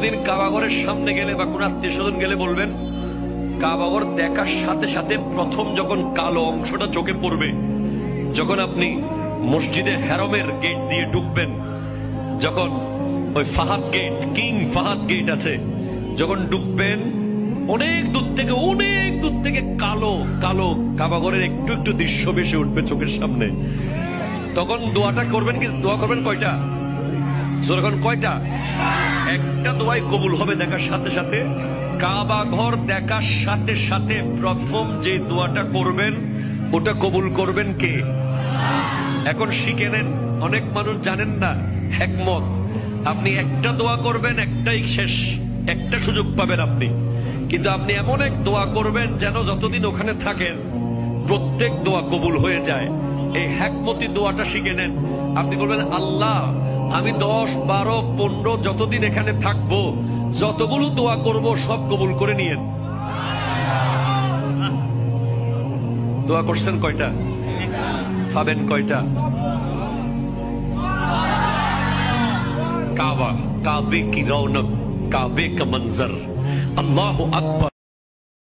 কোনদিন কাবাঘরের সামনে গেলে বা কোন আত্মীয় স্বজন গেলে বলবেন, কাবাঘর দেখার সাথে সাথে প্রথম যখন কালো অংশটা চোখে পড়বে, যখন আপনি মসজিদে হেরমের গেট দিয়ে ঢুকবেন, যখন ওই Fahad gate, King Fahad gate আছে, যখন ঢুকবেন অনেক দূর থেকে কালো কালো কাবাঘরের একটু একটু দৃশ্য ভেসে উঠবে চোখের সামনে। তখন দোয়াটা করবেন, কি দোয়া করবেন কয়টা? যখন কয়টা? একটা দোয়াই কবুল হবে দেখার সাথে সাথে। কাবা ঘর দেখার সাথে সাথে প্রথম যে দোয়াটা করবেন ওটা কবুল করবেন কে? এখন শিখে নেন, অনেক মানুষ জানেন না হিকমত। আপনি একটা দোয়া করবেন, একটাই শেষ, একটা সুযোগ পাবেন আপনি, কিন্তু আপনি এমন এক দোয়া করবেন যেন যতদিন ওখানে থাকেন প্রত্যেক দোয়া কবুল হয়ে যায়। এই হিকমতি দোয়াটা শিখে নেন। আপনি বলবেন, আল্লাহ আমি 10, 12, 15 যতদিন এখানে থাকবো যতগুলো দোয়া করব সব কবুল করে নিয়েন। দোয়া করছেন কয়টা? পাবেন কয়টা? কাবা, কাবে কি রৌনক, কাবে কা মঞ্জর, আল্লাহু আকবার।